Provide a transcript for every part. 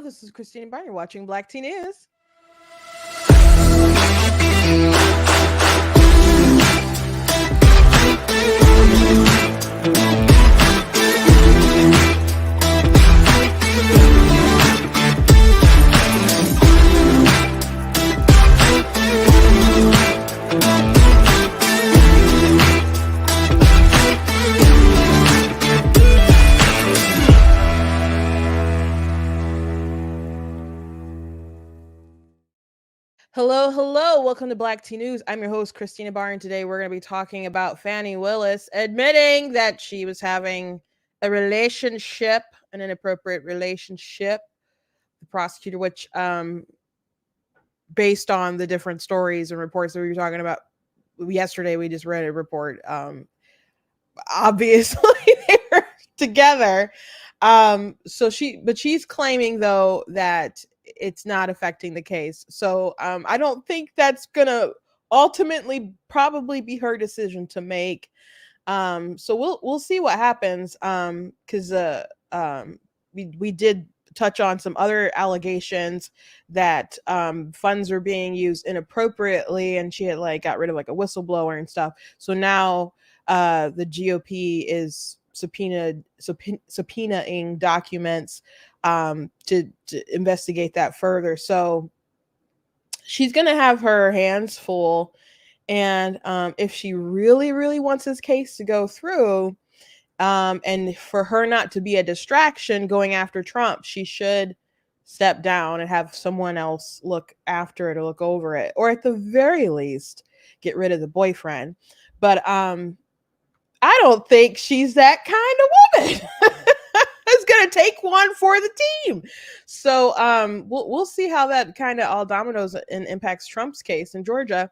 This is Christina Barr. You're watching Black Teen News. Hello, hello. Welcome to Black Teen News. I'm your host, Christina Barr, and today we're going to be talking about Fani Willis admitting that she was having a relationship, an inappropriate relationship. The prosecutor, which, based on the different stories and reports that we were talking about yesterday, we just read a report. Obviously, they were together. But she's claiming though that it's not affecting the case. So I don't think that's gonna ultimately probably be her decision to make. So we'll see what happens. Because we did touch on some other allegations that funds are being used inappropriately, and she had got rid of a whistleblower and stuff. So now the GOP is subpoenaing documents to investigate that further. So she's going to have her hands full. And if she really, really wants this case to go through, and for her not to be a distraction going after Trump, she should step down and have someone else look after it or look over it, or at the very least, get rid of the boyfriend. But I don't think she's that kind of woman. It's gonna take one for the team. So we'll see how that kind of all dominoes and impacts Trump's case in Georgia.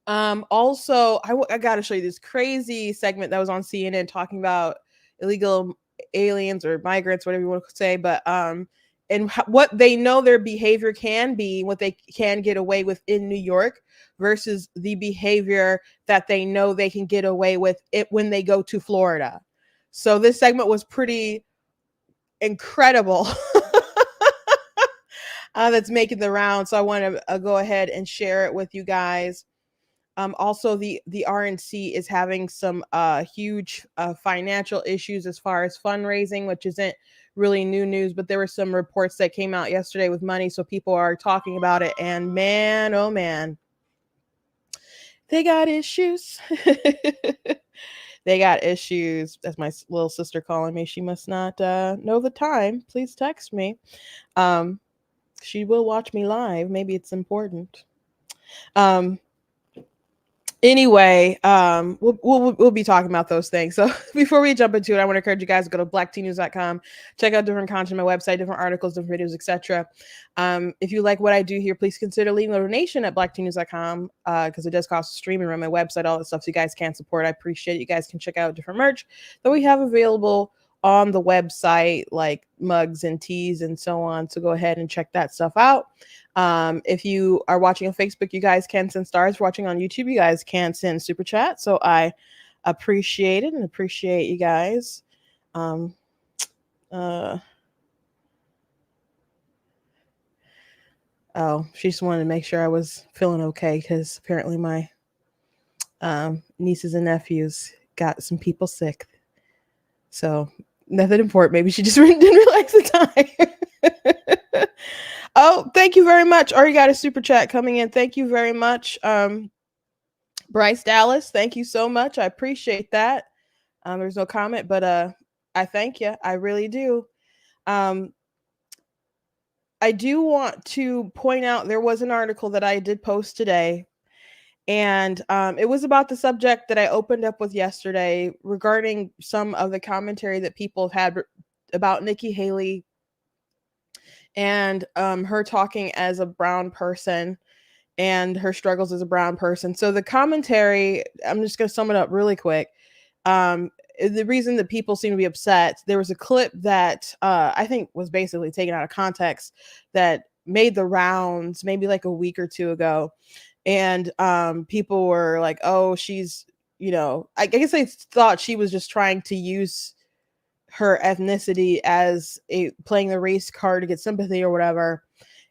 Also, I got to show you this crazy segment that was on CNN talking about illegal aliens or migrants, whatever you want to say, but and what they know their behavior can be, what they can get away with in New York versus the behavior that they know they can get away with it when they go to Florida. So this segment was pretty incredible. That's making the round. So I want to go ahead and share it with you guys. Also, the RNC is having some huge financial issues as far as fundraising, which isn't really new news, but there were some reports that came out yesterday with money. So people are talking about it, and man, oh man, they got issues. They got issues. That's my little sister calling me. She must not know the time. Please text me. She will watch me live. Maybe it's important. Anyway, we'll be talking about those things. So before we jump into it, I want to encourage you guys to go to blackteennews.com, check out different content on my website, different articles, different videos, etc. If you like what I do here, please consider leaving a donation at blackteennews.com because it does cost a streaming on my website, all that stuff, so you guys can support. I appreciate it. You guys can check out different merch that we have available on the website, like mugs and teas and so on. So go ahead and check that stuff out. If you are watching on Facebook, you guys can send stars. If you're watching on YouTube, you guys can send super chat. So I appreciate it and appreciate you guys. Oh, she just wanted to make sure I was feeling okay because apparently my nieces and nephews got some people sick. So nothing important. Maybe she just didn't realize the time. Oh, thank you very much. Already got a super chat coming in. Thank you very much. Bryce Dallas, thank you so much. I appreciate that. There's no comment, but I thank you. I really do. I do want to point out there was an article that I did post today, and it was about the subject that I opened up with yesterday regarding some of the commentary that people have had about Nikki Haley and her talking as a brown person and her struggles as a brown person. So the commentary, I'm just going to sum it up really quick. The reason that people seem to be upset, there was a clip that I think was basically taken out of context that made the rounds maybe like a week or two ago. And people were like, oh, she's, I guess they thought she was just trying to use her ethnicity as a playing the race card to get sympathy or whatever.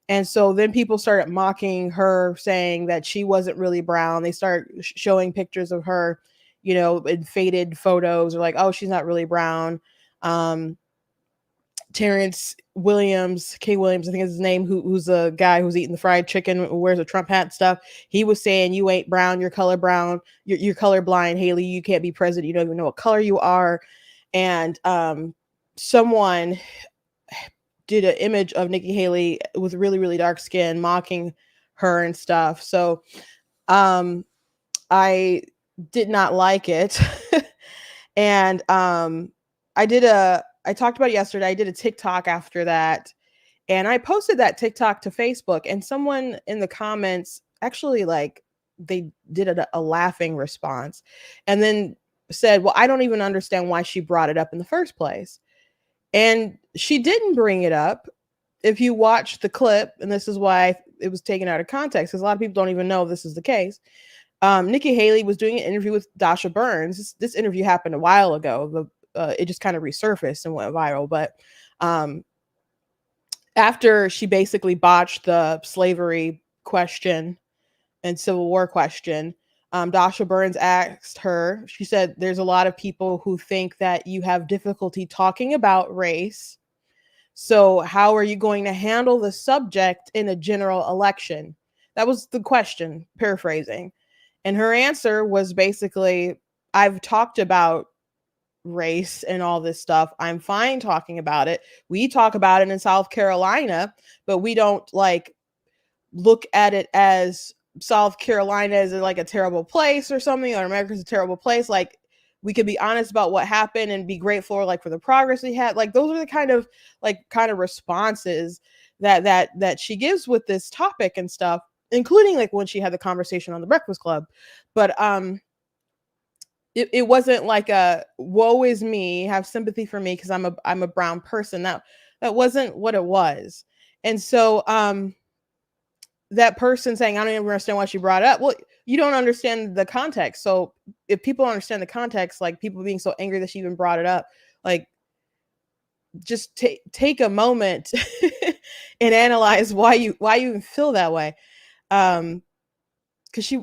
And so then people started mocking her, saying that she wasn't really brown. They start showing pictures of her, you know, in faded photos, or like, oh, she's not really brown. Um, Terrence Williams, K. Williams, I think is his name, who's a guy who's eating the fried chicken, who wears a Trump hat and stuff. He was saying, "You ain't brown. You're color brown. You're colorblind, Haley. You can't be president. You don't even know what color you are." And someone did an image of Nikki Haley with really, really dark skin, mocking her and stuff. So I did not like it. And I talked about it yesterday. I did a TikTok after that, and I posted that TikTok to Facebook, and someone in the comments actually, like, they did a laughing response and then said, well, I don't even understand why she brought it up in the first place. And she didn't bring it up. If you watch the clip, and this is why it was taken out of context, because a lot of people don't even know this is the case. Nikki Haley was doing an interview with Dasha Burns. This interview happened a while ago. It just kind of resurfaced and went viral. But after she basically botched the slavery question and Civil War question, Dasha Burns asked her, she said, there's a lot of people who think that you have difficulty talking about race. So how are you going to handle the subject in a general election? That was the question, paraphrasing. And her answer was basically, I've talked about race and all this stuff. I'm fine talking about it. We talk about it in South Carolina, but we don't like look at it as South Carolina is like a terrible place or something, or America's a terrible place. Like, we could be honest about what happened and be grateful, like, for the progress we had. Like, those are the kind of responses that she gives with this topic and stuff, including like when she had the conversation on the Breakfast Club. But it wasn't like a woe is me, have sympathy for me because I'm a brown person. That wasn't what it was. And so that person saying, I don't even understand why she brought it up. Well, you don't understand the context. So if people don't understand the context, like people being so angry that she even brought it up, like, just take a moment and analyze why you even feel that way. Because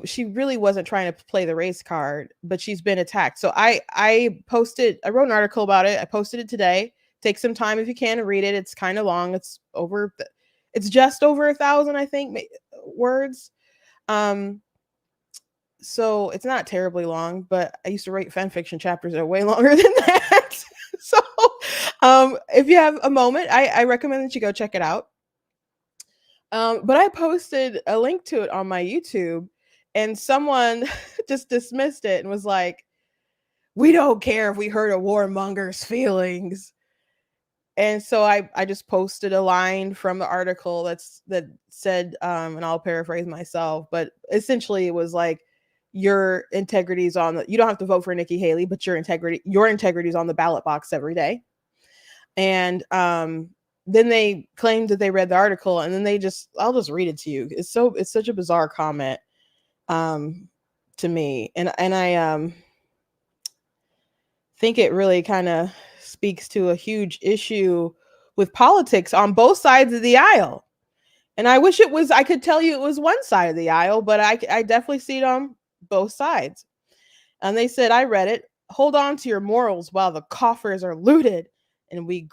she really wasn't trying to play the race card, but she's been attacked. So I wrote an article about it. I posted it today. Take some time if you can to read it. It's kind of long. It's just over 1,000, I think, words. So it's not terribly long, but I used to write fan fiction chapters that are way longer than that. So if you have a moment, I recommend that you go check it out. But I posted a link to it on my YouTube, and someone just dismissed it and was like, we don't care if we hurt a warmonger's feelings. And so I just posted a line from the article that said, and I'll paraphrase myself, but essentially it was like, your integrity is on you don't have to vote for Nikki Haley, but your integrity is on the ballot box every day. And then they claimed that they read the article, and then I'll just read it to you. It's such a bizarre comment to me. And I think it really kind of speaks to a huge issue with politics on both sides of the aisle. And I wish I could tell you it was one side of the aisle, but I definitely see it on both sides. And they said, I read it, hold on to your morals while the coffers are looted and we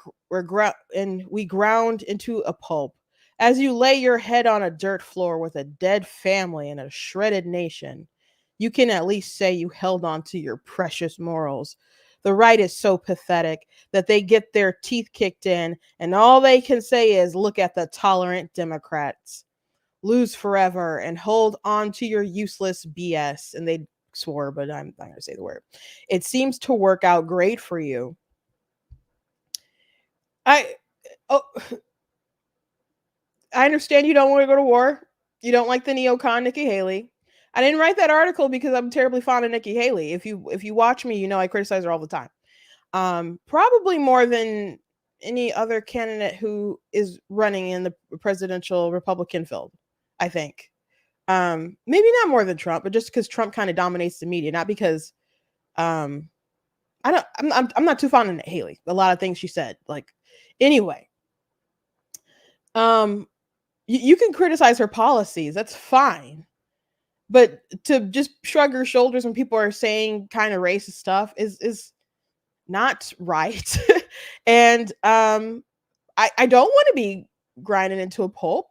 ground into a pulp. As you lay your head on a dirt floor with a dead family and a shredded nation, you can at least say you held on to your precious morals. The right is so pathetic that they get their teeth kicked in, and all they can say is, look at the tolerant Democrats. Lose forever and hold on to your useless BS. And they swore, but I'm not going to say the word. It seems to work out great for you. I understand you don't want to go to war. You don't like the neocon Nikki Haley. I didn't write that article because I'm terribly fond of Nikki Haley. If you watch me, you know I criticize her all the time. Probably more than any other candidate who is running in the presidential Republican field, I think. Maybe not more than Trump, but just because Trump kind of dominates the media, not because I'm not too fond of Haley. A lot of things she said. Like, anyway, um, you can criticize her policies. That's fine. But to just shrug her shoulders when people are saying kind of racist stuff is not right. And I don't want to be grinding into a pulp.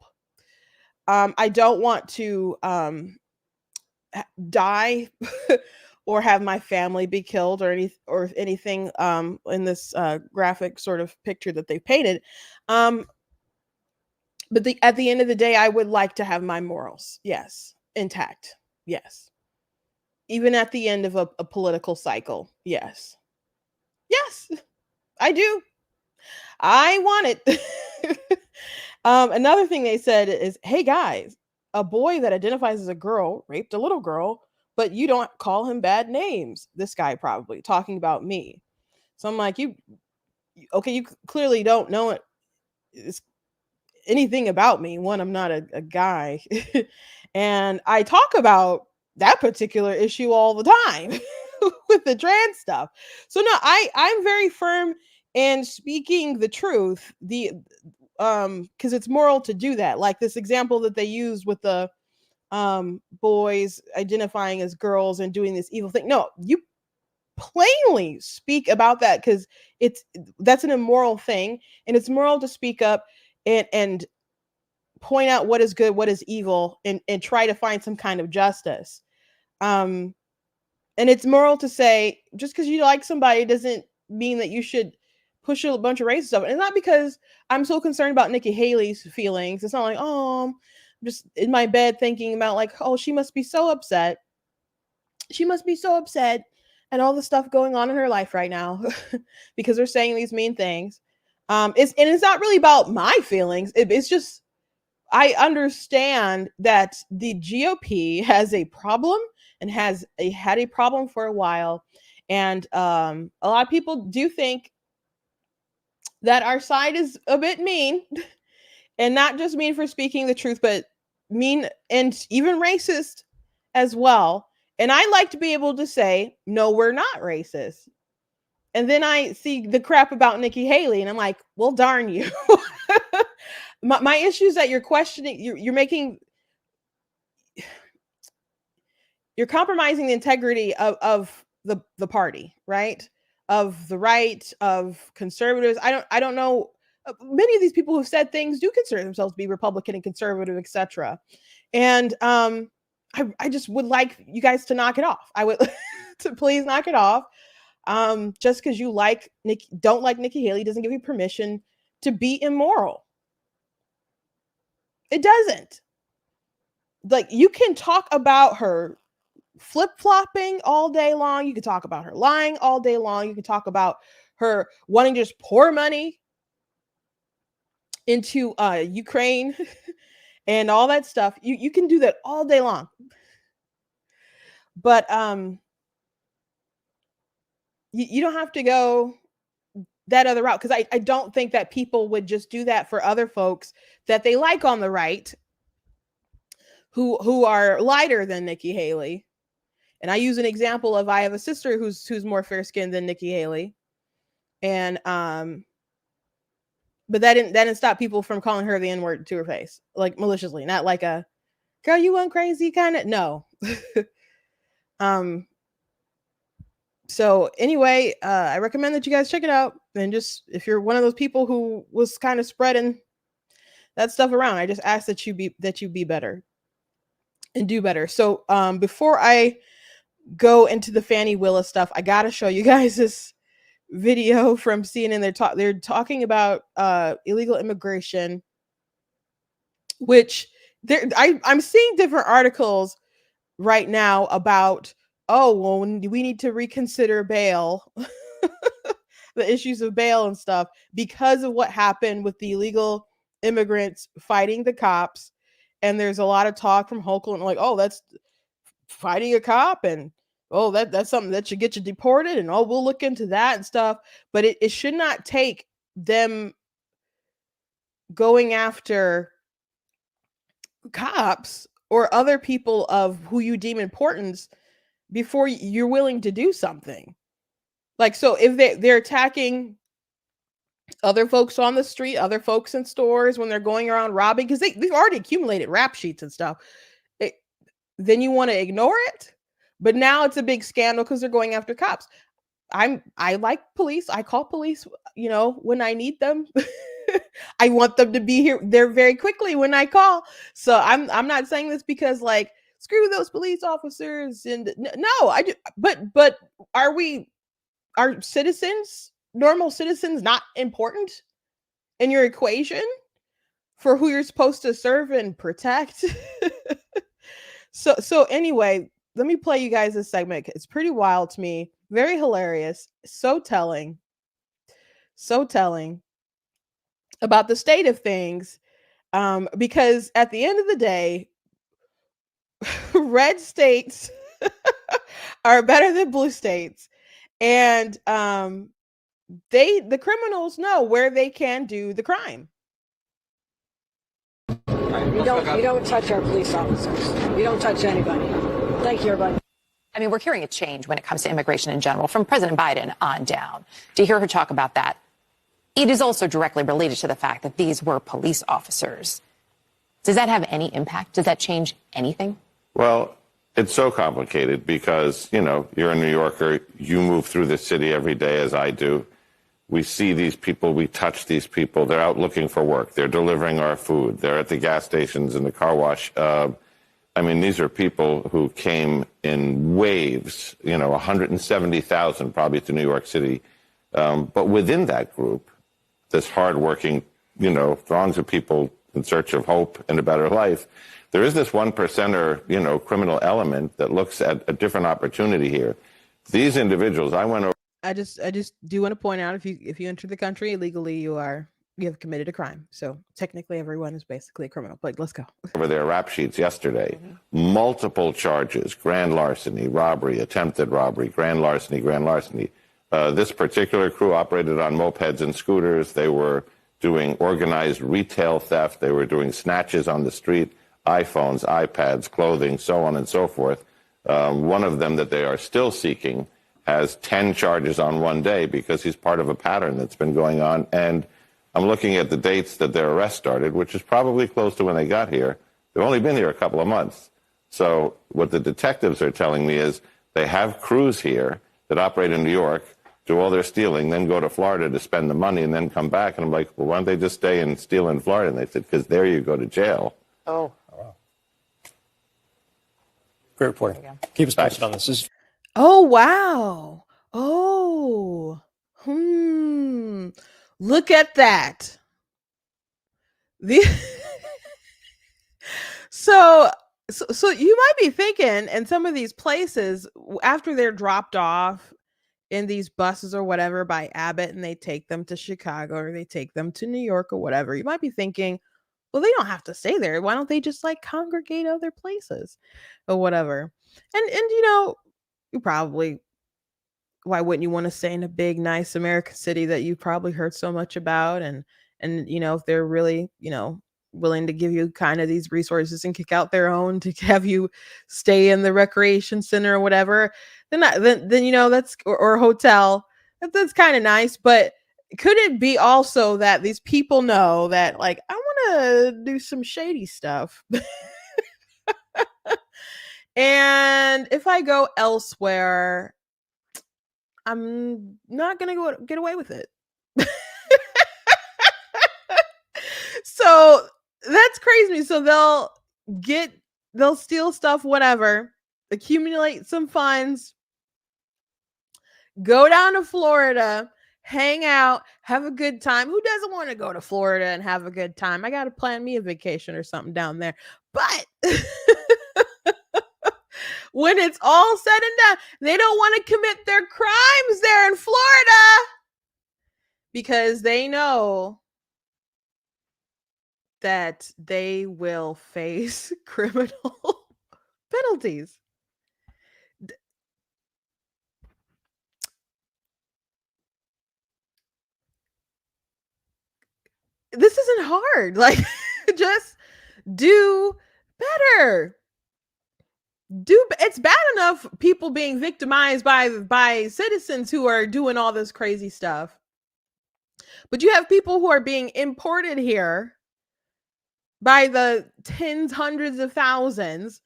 I don't want to die or have my family be killed or anything in this graphic sort of picture that they've painted. Um, but at the end of the day, I would like to have my morals, yes, intact, yes. Even at the end of a political cycle, yes, yes, I do. I want it. Another thing they said is, "Hey guys, a boy that identifies as a girl raped a little girl, but you don't call him bad names." This guy probably talking about me. So I'm like, okay, you clearly don't know anything about me. One, I'm not a guy, and I talk about that particular issue all the time with the trans stuff. So no, I'm very firm in speaking the truth. Because it's moral to do that. Like this example that they used with the boys identifying as girls and doing this evil thing. No, you plainly speak about that because that's an immoral thing, and it's moral to speak up and point out what is good, what is evil, and try to find some kind of justice. Um, and it's moral to say just because you like somebody doesn't mean that you should push a bunch of racist stuff. And it's not because I'm so concerned about Nikki Haley's feelings. It's not like, oh, I'm just in my bed thinking about like, oh, she must be so upset. She must be so upset and all the stuff going on in her life right now because they're saying these mean things. It's not really about my feelings. It's just I understand that the GOP has a problem and had a problem for a while, and a lot of people do think that our side is a bit mean, and not just mean for speaking the truth, but mean and even racist as well. And I like to be able to say, no, we're not racist. And then I see the crap about Nikki Haley, and I'm like, well, darn you. My issue is that you're questioning, you're compromising the integrity of the party, right? Of the right, of conservatives. I don't know. Many of these people who've said things do consider themselves to be Republican and conservative, etc. And I just would like you guys to knock it off. I would to please knock it off. Just because you don't like Nikki Haley doesn't give you permission to be immoral. It doesn't. Like, you can talk about her flip-flopping all day long. You can talk about her lying all day long. You can talk about her wanting to just pour money into Ukraine and all that stuff. You can do that all day long. But you don't have to go that other route, because I don't think that people would just do that for other folks that they like on the right who are lighter than Nikki Haley. And I use an example of, I have a sister who's more fair-skinned than Nikki Haley. And but that didn't stop people from calling her the N-word to her face, like maliciously, not like a girl you went crazy kind of. No. So anyway, I recommend that you guys check it out. And just, if you're one of those people who was kind of spreading that stuff around, I just ask that you be better and do better. So before I go into the Fani Willis stuff, I gotta show you guys this video from CNN. They're talking about illegal immigration, which I'm seeing different articles right now about, oh, well, we need to reconsider bail, the issues of bail and stuff, because of what happened with the illegal immigrants fighting the cops. And there's a lot of talk from Hochul, like, oh, that's fighting a cop, and oh, that's something that should get you deported, and oh, we'll look into that and stuff. But it should not take them going after cops or other people of who you deem importance before you're willing to do something. Like, so if they're attacking other folks on the street, other folks in stores when they're going around robbing, because they've already accumulated rap sheets and stuff. It, then you want to ignore it, but now it's a big scandal because they're going after cops. I like police. I call police, when I need them. I want them to be here there very quickly when I call. So I'm not saying this because like screw those police officers and no, I do, but are citizens, normal citizens, not important in your equation for who you're supposed to serve and protect? So anyway, let me play you guys this segment. It's pretty wild to me, very hilarious, so telling about the state of things. Because at the end of the day, red states are better than blue states, and the criminals know where they can do the crime. You don't touch our police officers. You don't touch anybody. Thank you, everybody. I mean, we're hearing a change when it comes to immigration in general from President Biden on down. To hear her talk about that, it is also directly related to the fact that these were police officers. Does that have any impact? Does that change anything? Well, it's so complicated because, you're a New Yorker. You move through the city every day, as I do. We see these people. We touch these people. They're out looking for work. They're delivering our food. They're at the gas stations and the car wash. These are people who came in waves, 170,000 probably to New York City. But within that group, this hardworking, throngs of people in search of hope and a better life, there is this 1%er, criminal element that looks at a different opportunity here. These individuals, I went over. I just do want to point out, if you enter the country illegally, you have committed a crime. So technically everyone is basically a criminal, but let's go. Over their rap sheets yesterday, multiple charges: grand larceny, robbery, attempted robbery, grand larceny. This particular crew operated on mopeds and scooters. They were doing organized retail theft. They were doing snatches on the street, iPhones, iPads, clothing, so on and so forth. One of them that they are still seeking has 10 charges on one day because he's part of a pattern that's been going on. And I'm looking at the dates that their arrest started, which is probably close to when they got here. They've only been here a couple of months. So what the detectives are telling me is they have crews here that operate in New York, do all their stealing, then go to Florida to spend the money and then come back. And I'm like, well, why don't they just stay and steal in Florida? And they said, because there you go to jail. Oh. Wow. Great reporting. Keep us posted on this. Oh, wow. Oh, look at that. So you might be thinking, in some of these places, after they're dropped off in these buses or whatever by Abbott, and they take them to Chicago or they take them to New York or whatever, you might be thinking, well, they don't have to stay there. Why don't they just like congregate other places or whatever? And you probably, why wouldn't you want to stay in a big, nice American city that you probably heard so much about? And if they're really, willing to give you kind of these resources and kick out their own to have you stay in the recreation center or whatever, then that's, or hotel, that's kind of nice. But could it be also that these people know that, like, I want to do some shady stuff? And if I go elsewhere, I'm not going to get away with it. So that's crazy. So they'll steal stuff, whatever, accumulate some funds, go down to Florida, hang out, have a good time. Who doesn't want to go to Florida and have a good time? I got to plan me a vacation or something down there. But when it's all said and done, they don't want to commit their crimes there in Florida because they know that they will face criminal penalties. This isn't hard. Like, just do better. It's bad enough people being victimized by citizens who are doing all this crazy stuff. But you have people who are being imported here by the tens, hundreds of thousands.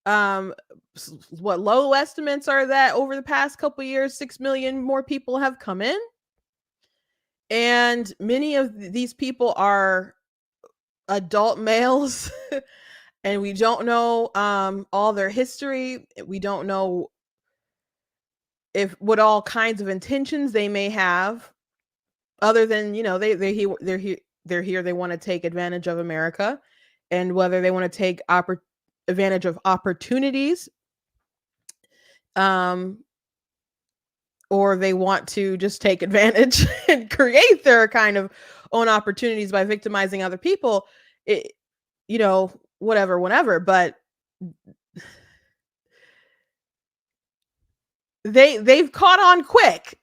What low estimates are that over the past couple years, 6 million more people have come in. And many of these people are adult males. And we don't know all their history. We don't know what all kinds of intentions they may have, other than, you know, they're here. They want to take advantage of America, and whether they want to take advantage of opportunities, or they want to just take advantage and create their kind of own opportunities by victimizing other people. You know, whatever, whenever, but they've caught on quick.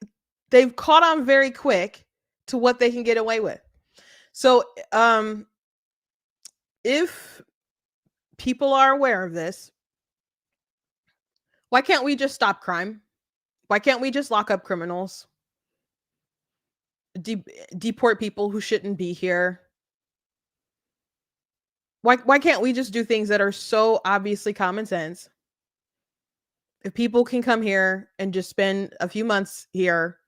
They've caught on very quick to what they can get away with. So, if people are aware of this, why can't we just stop crime? Why can't we just lock up criminals? Deport people who shouldn't be here? Why can't we just do things that are so obviously common sense? If people can come here and just spend a few months here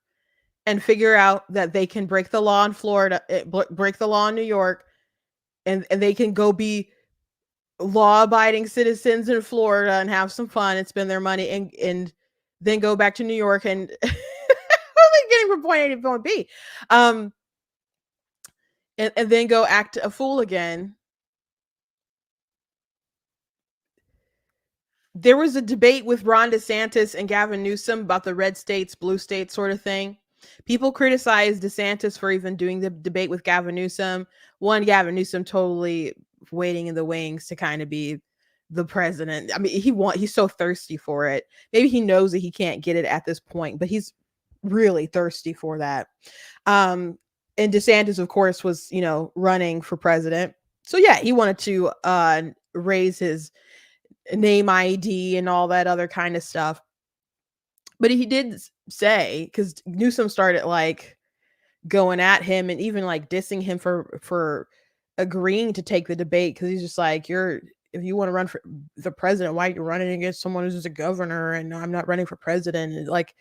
and figure out that they can break the law in Florida, break the law in New York, and they can go be law-abiding citizens in Florida and have some fun and spend their money, and then go back to New York and getting from point A to point B, and then go act a fool again. There was a debate with Ron DeSantis and Gavin Newsom about the red states, blue states sort of thing. People criticized DeSantis for even doing the debate with Gavin Newsom. Gavin Newsom totally waiting in the wings to kind of be the president. I mean, he's so thirsty for it. Maybe he knows that he can't get it at this point, but he's really thirsty for that. And DeSantis, of course, was, you know, running for president. So yeah, he wanted to raise his name ID and all that other kind of stuff. But he did say, because Newsom started like going at him and even like dissing him for agreeing to take the debate, because he's just like, if you want to run for the president, why are you running against someone who's a governor? And I'm not running for president. And like,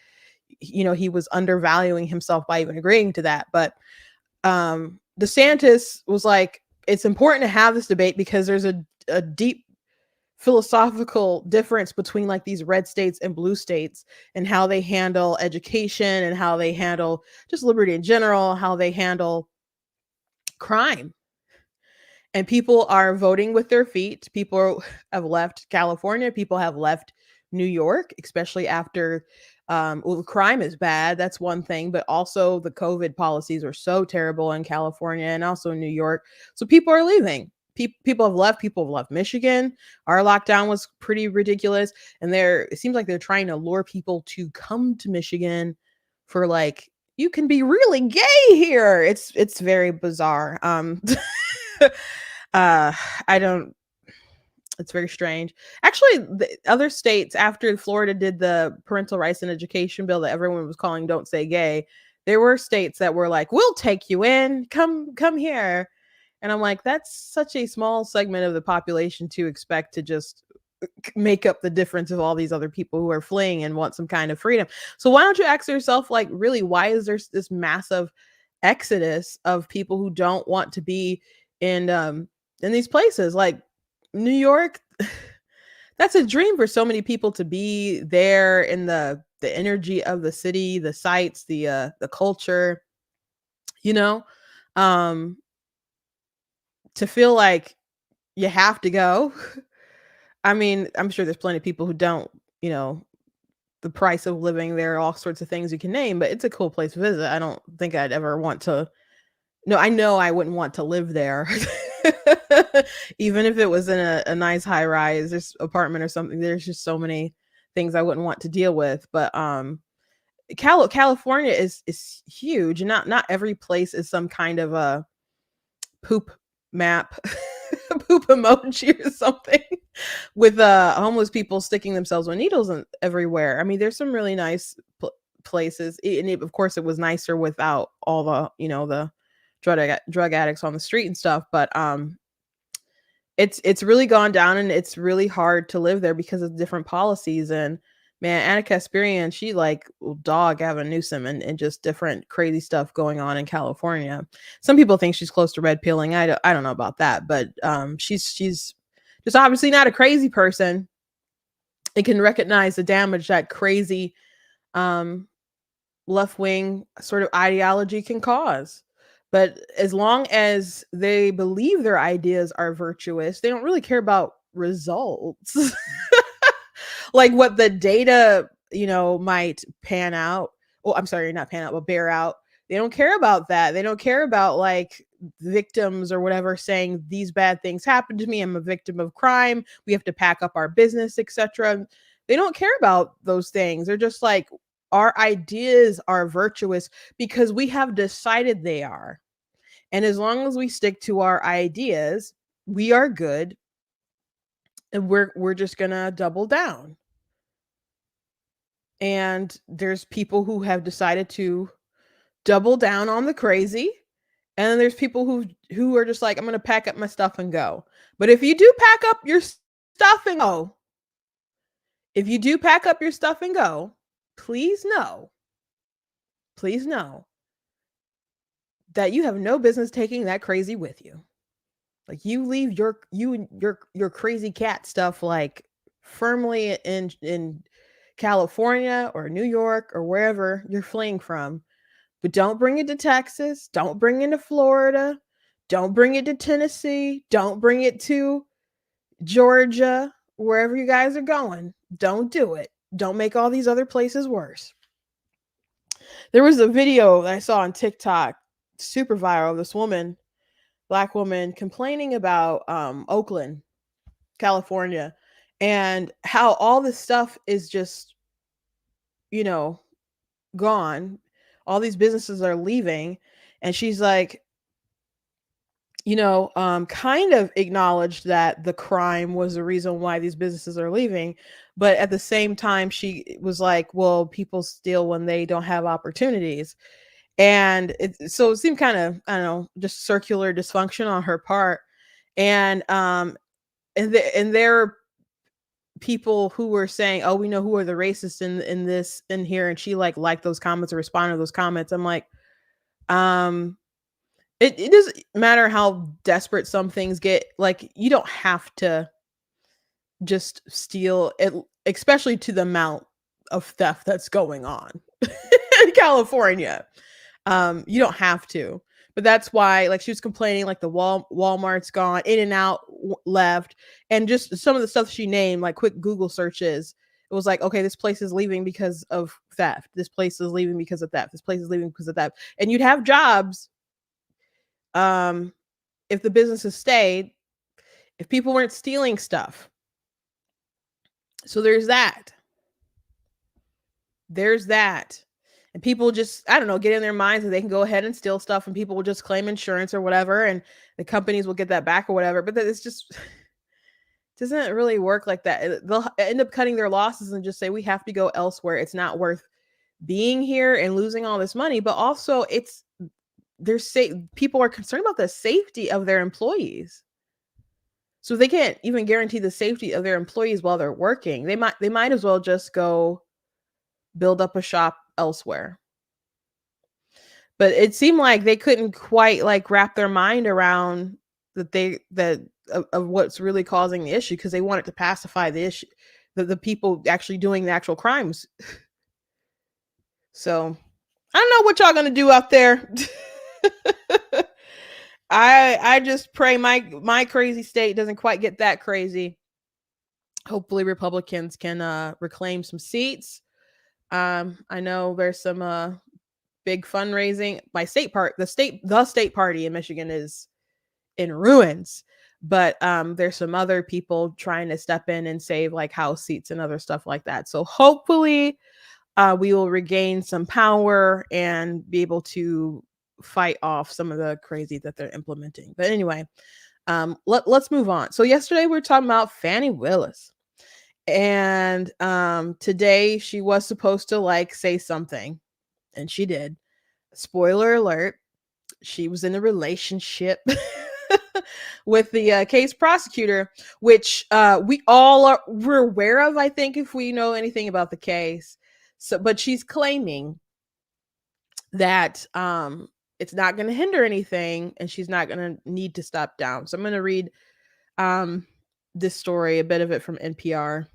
you know, he was undervaluing himself by even agreeing to that. But DeSantis was like, it's important to have this debate because there's a deep philosophical difference between like these red states and blue states, and how they handle education, and how they handle just liberty in general, how they handle crime. And people are voting with their feet. People have left California. People have left New York, especially after the crime is bad. That's one thing, but also the COVID policies are so terrible in California and also in New York. So people are leaving. People have left. People have left Michigan. Our lockdown was pretty ridiculous. And it seems like they're trying to lure people to come to Michigan for like, you can be really gay here. It's very bizarre. It's very strange. Actually, the other states, after Florida did the parental rights and education bill that everyone was calling Don't Say Gay, there were states that were like, we'll take you in, come here. And I'm like, that's such a small segment of the population to expect to just make up the difference of all these other people who are fleeing and want some kind of freedom. So why don't you ask yourself, like, really, why is there this massive exodus of people who don't want to be in these places like New York? That's a dream for so many people, to be there in the energy of the city, the sights, the culture, you know, to feel like you have to go. I mean, I'm sure there's plenty of people who don't, you know, the price of living there, all sorts of things you can name, but it's a cool place to visit. I don't think I'd ever want to. No, I know I wouldn't want to live there. Even if it was in a nice high rise apartment or something. There's just so many things I wouldn't want to deal with. But California is huge. Not every place is some kind of a poop map. poop emoji or something with homeless people sticking themselves with needles everywhere. I mean, there's some really nice places, and of course, it was nicer without all the the drug addicts on the street and stuff. But it's really gone down, and it's really hard to live there because of different policies. And man, Anna Kasparian, she like dog Gavin Newsom and just different crazy stuff going on in California. Some people think she's close to red pilling. I don't know about that, but she's just obviously not a crazy person. It can recognize the damage that crazy left-wing sort of ideology can cause. But as long as they believe their ideas are virtuous, they don't really care about results. Like what the data, might pan out. Oh, I'm sorry, not pan out, but bear out. They don't care about that. They don't care about like victims or whatever saying these bad things happened to me. I'm a victim of crime. We have to pack up our business, etc. They don't care about those things. They're just like, our ideas are virtuous because we have decided they are. And as long as we stick to our ideas, we are good. And we're just gonna double down. And there's people who have decided to double down on the crazy. And then there's people who are just like, I'm gonna pack up my stuff and go. But if you do pack up your stuff and go, please know that you have no business taking that crazy with you. Like you leave your crazy cat stuff like firmly in California or New York or wherever you're fleeing from. But don't bring it to Texas. Don't bring it to Florida. Don't bring it to Tennessee. Don't bring it to Georgia, wherever you guys are going. Don't do it. Don't make all these other places worse. There was a video that I saw on TikTok, super viral, of this woman, Black woman, complaining about Oakland, California, and how all this stuff is just, gone. All these businesses are leaving. And she's like, kind of acknowledged that the crime was the reason why these businesses are leaving. But at the same time, she was like, well, people steal when they don't have opportunities. And so it seemed kind of, I don't know, just circular dysfunction on her part. And there are people who were saying, oh, we know who are the racists in here. And she liked those comments or responded to those comments. I'm like, it doesn't matter how desperate some things get. Like, you don't have to just steal it, especially to the amount of theft that's going on in California. You don't have to. But that's why, like, she was complaining, like, the Walmart's gone, In-N-Out left, and just some of the stuff she named, like quick Google searches. It was like, okay, this place is leaving because of theft. This place is leaving because of theft. This place is leaving because of theft. And you'd have jobs if the businesses stayed, if people weren't stealing stuff. So there's that. And people just, I don't know, get in their minds that they can go ahead and steal stuff, and people will just claim insurance or whatever, and the companies will get that back or whatever. But it's just doesn't really work like that. They'll end up cutting their losses and just say, we have to go elsewhere. It's not worth being here and losing all this money. But also, people are concerned about the safety of their employees. So they can't even guarantee the safety of their employees while they're working. They might as well just go build up a shop elsewhere. But it seemed like they couldn't quite wrap their mind around of what's really causing the issue, because they wanted to pacify the issue, the people actually doing the actual crimes. So I don't know what y'all gonna do out there. I just pray my crazy state doesn't quite get that crazy. Hopefully Republicans can reclaim some seats. I know there's some big fundraising. The state party in Michigan is in ruins, but there's some other people trying to step in and save House seats and other stuff like that. So hopefully we will regain some power and be able to fight off some of the crazy that they're implementing. But anyway, Let's move on. So yesterday we were talking about Fani Willis. And today she was supposed to like say something, and she did. Spoiler alert, she was in a relationship with the case prosecutor, which we're aware of, I think, if we know anything about the case. So, but she's claiming that it's not going to hinder anything, and she's not going to need to step down. So I'm going to read this story, a bit of it from NPR.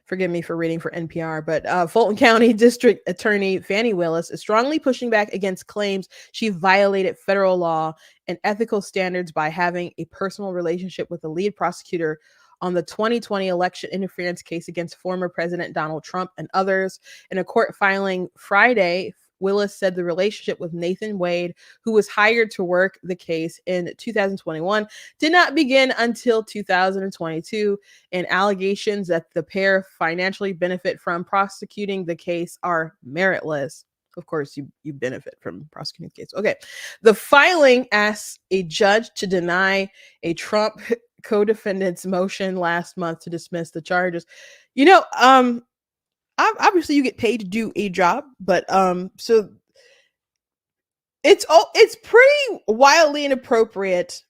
Forgive me for reading for NPR, but Fulton County District Attorney Fani Willis is strongly pushing back against claims she violated federal law and ethical standards by having a personal relationship with the lead prosecutor on the 2020 election interference case against former President Donald Trump and others. In a court filing Friday, Willis said the relationship with Nathan Wade, who was hired to work the case in 2021, did not begin until 2022, and allegations that the pair financially benefit from prosecuting the case are meritless. Of course, you benefit from prosecuting the case. Okay. The filing asks a judge to deny a Trump co-defendant's motion last month to dismiss the charges. Obviously you get paid to do a job, but so it's pretty wildly inappropriate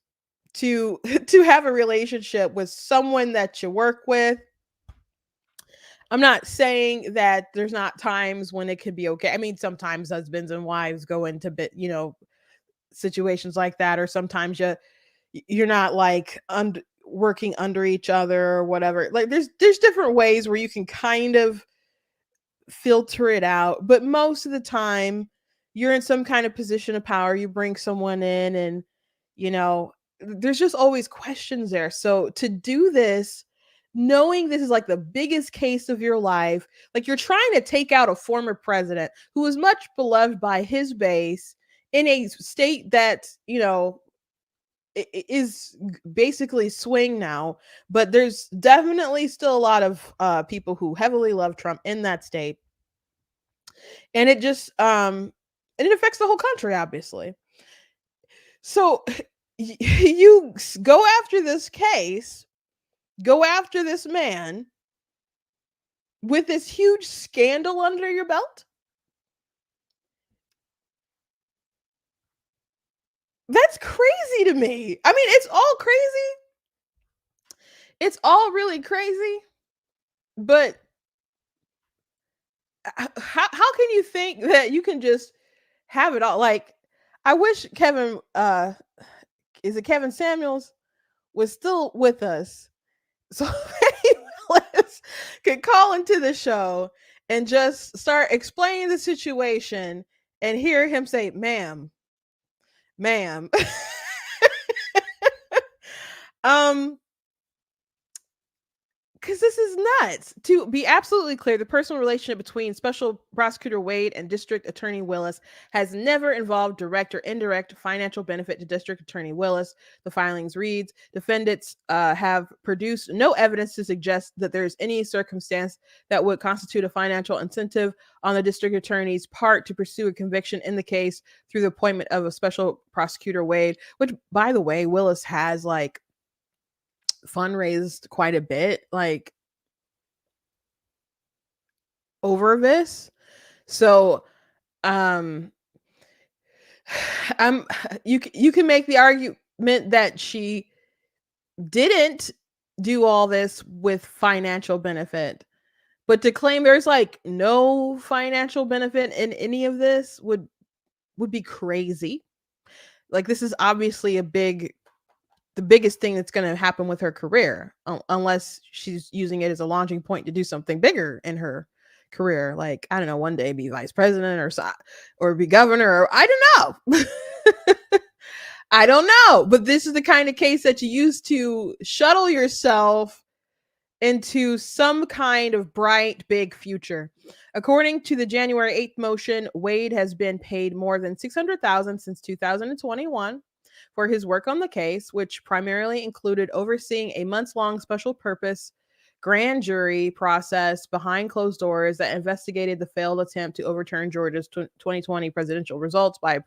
to have a relationship with someone that you work with. I'm not saying that there's not times when it could be okay. I mean, sometimes husbands and wives go into situations like that, or sometimes you're not like working under each other or whatever. Like there's different ways where you can kind of filter it out, but most of the time you're in some kind of position of power. You bring someone in, and there's just always questions there. So to do this, knowing this is like the biggest case of your life, like you're trying to take out a former president who is much beloved by his base in a state that is basically swing now, but there's definitely still a lot of people who heavily love Trump in that state, and it just and it affects the whole country, obviously. So you go after this case, go after this man with this huge scandal under your belt. That's crazy to me. I mean, it's all crazy. It's all really crazy. But how can you think that you can just have it all? Like, I wish Kevin Samuels was still with us, so Willis could call into the show and just start explaining the situation and hear him say, ma'am. Because this is nuts. To be absolutely clear, the personal relationship between Special Prosecutor Wade and District Attorney Willis has never involved direct or indirect financial benefit to District Attorney Willis. The filings reads, defendants have produced no evidence to suggest that there is any circumstance that would constitute a financial incentive on the District Attorney's part to pursue a conviction in the case through the appointment of a Special Prosecutor Wade, which, by the way, Willis has fundraised quite a bit over this. So you can make the argument that she didn't do all this with financial benefit, but to claim there's no financial benefit in any of this would be crazy. This is obviously the biggest thing that's going to happen with her career, unless she's using it as a launching point to do something bigger in her career. Like, I don't know, one day be vice president or be governor, or I don't know. I don't know. But this is the kind of case that you use to shuttle yourself into some kind of bright, big future. According to the January 8th motion, Wade has been paid more than $600,000 since 2021 for his work on the case, which primarily included overseeing a months-long special purpose grand jury process behind closed doors that investigated the failed attempt to overturn Georgia's 2020 presidential results by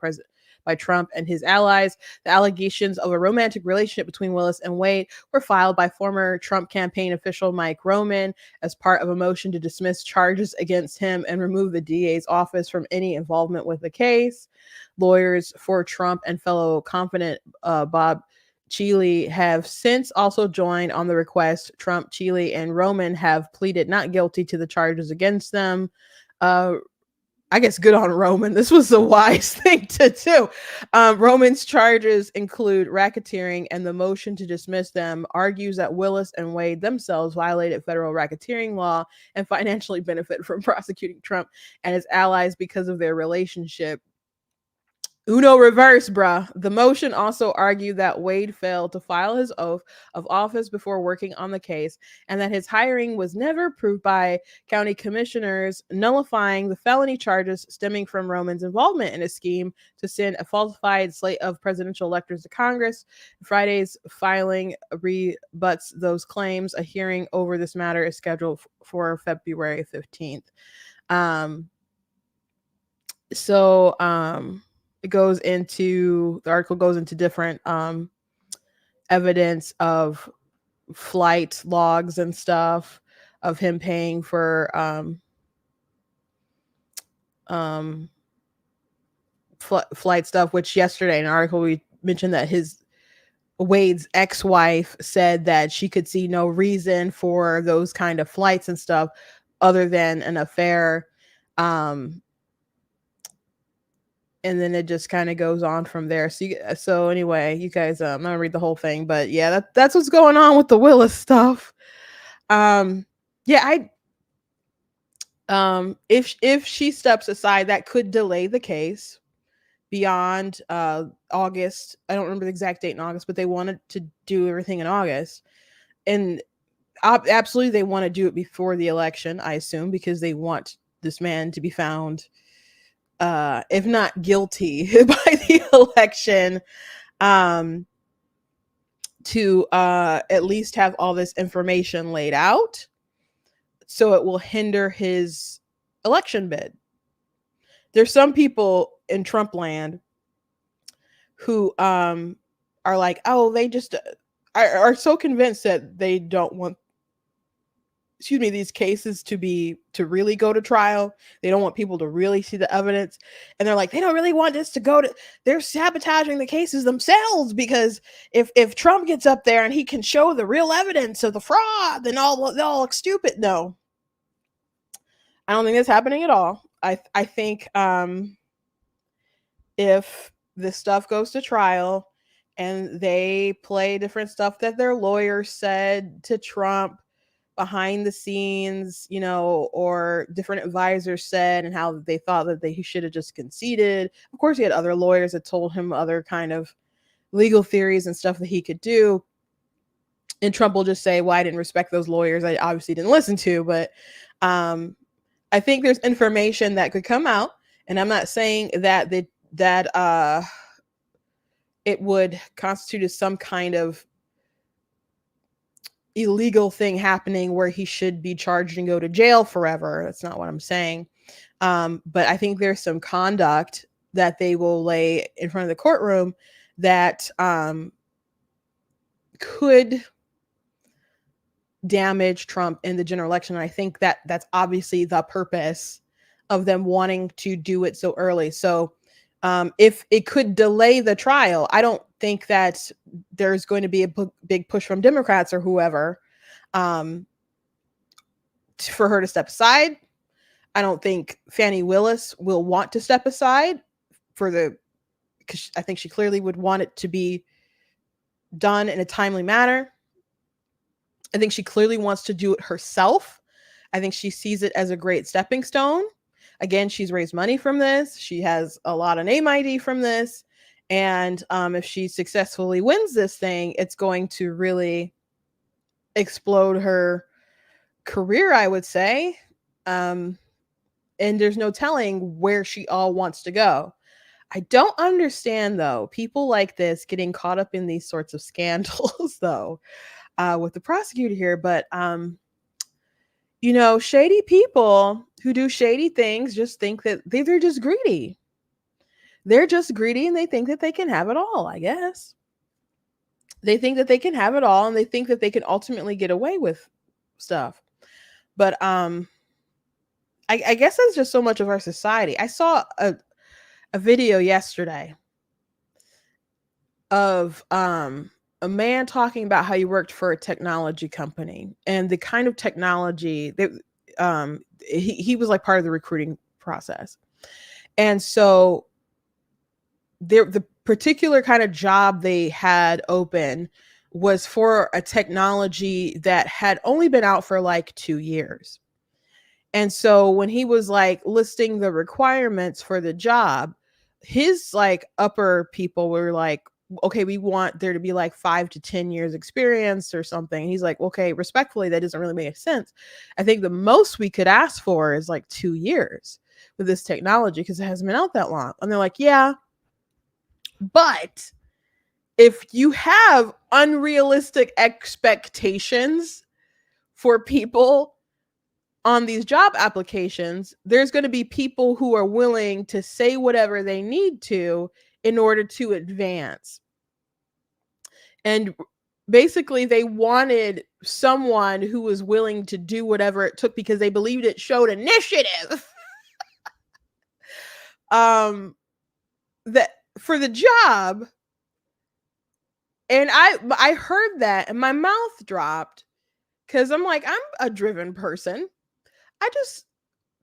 Trump and his allies. The allegations of a romantic relationship between Willis and Wade were filed by former Trump campaign official Mike Roman as part of a motion to dismiss charges against him and remove the DA's office from any involvement with the case. Lawyers for Trump and fellow confidant Bob Chile have since also joined on the request. Trump, Chile, and Roman have pleaded not guilty to the charges against them. I guess good on Roman. This was a wise thing to do. Roman's charges include racketeering, and the motion to dismiss them argues that Willis and Wade themselves violated federal racketeering law and financially benefit from prosecuting Trump and his allies because of their relationship. Uno reverse, bruh. The motion also argued that Wade failed to file his oath of office before working on the case and that his hiring was never approved by county commissioners, nullifying the felony charges stemming from Roman's involvement in a scheme to send a falsified slate of presidential electors to Congress. Friday's filing rebuts those claims. A hearing over this matter is scheduled for February 15th. The article goes into different evidence of flight logs and stuff of him paying for flight stuff, which yesterday in an article we mentioned that Wade's ex-wife said that she could see no reason for those kind of flights and stuff other than an affair. And then it just kind of goes on from there. So anyway, you guys, I'm gonna read the whole thing, but yeah, that's what's going on with the Willis stuff. If she steps aside, that could delay the case beyond August. I don't remember the exact date in August, but they wanted to do everything in August, and absolutely they want to do it before the election, I assume, because they want this man to be found, if not guilty by the election, to at least have all this information laid out so it will hinder his election bid. There's some people in Trump land who are like, oh, they just are so convinced that they don't want these cases to really go to trial. They don't want people to really see the evidence. And they're like, they don't really want this to go to, they're sabotaging the cases themselves, because if Trump gets up there and he can show the real evidence of the fraud, then they'll look stupid. No, I don't think that's happening at all. I think if this stuff goes to trial and they play different stuff that their lawyers said to Trump behind the scenes, or different advisors said, and how they thought that he should have just conceded. Of course, he had other lawyers that told him other kind of legal theories and stuff that he could do. And Trump will just say, well, I didn't respect those lawyers. I obviously didn't listen to, but I think there's information that could come out. And I'm not saying that it would constitute as some kind of illegal thing happening where he should be charged and go to jail forever. That's not what I'm saying. But I think there's some conduct that they will lay in front of the courtroom that could damage Trump in the general election. And I think that's obviously the purpose of them wanting to do it so early. So if it could delay the trial, I don't think that there's going to be a big push from Democrats or whoever for her to step aside. I don't think Fani Willis will want to step aside because I think she clearly would want it to be done in a timely manner. I think she clearly wants to do it herself. I think she sees it as a great stepping stone. Again, she's raised money from this. She has a lot of name ID from this. And if she successfully wins this thing, it's going to really explode her career, I would say. And there's no telling where she all wants to go. I don't understand, though, people like this getting caught up in these sorts of scandals, though, with the prosecutor here. But shady people who do shady things just think that they're just greedy. They're just greedy and they think that they can have it all, I guess. They think that they can have it all and they think that they can ultimately get away with stuff. But I guess that's just so much of our society. I saw a video yesterday of a man talking about how he worked for a technology company and the kind of technology that he was like part of the recruiting process. And so the particular kind of job they had open was for a technology that had only been out for like 2 years. And so when he was like listing the requirements for the job, his like upper people were like, okay, we want there to be like 5 to 10 years experience or something. And he's like, okay, respectfully, that doesn't really make sense. I think the most we could ask for is like 2 years with this technology because it hasn't been out that long. And they're like, yeah, but if you have unrealistic expectations for people on these job applications, there's going to be people who are willing to say whatever they need to in order to advance. And basically, they wanted someone who was willing to do whatever it took because they believed it showed initiative. That for the job. And I heard that and my mouth dropped because I'm like, I'm a driven person. I just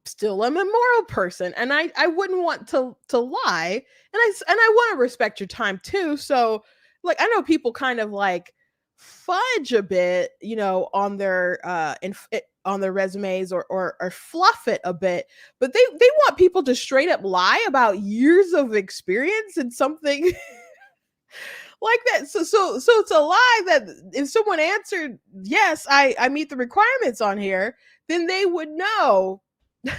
still am a moral person, and I wouldn't want to lie, and I want to respect your time too. So like I know people kind of like fudge a bit, on their on their resumes or fluff it a bit, but they want people to straight up lie about years of experience in something like that. So it's a lie that if someone answered yes, I meet the requirements on here, then they would know that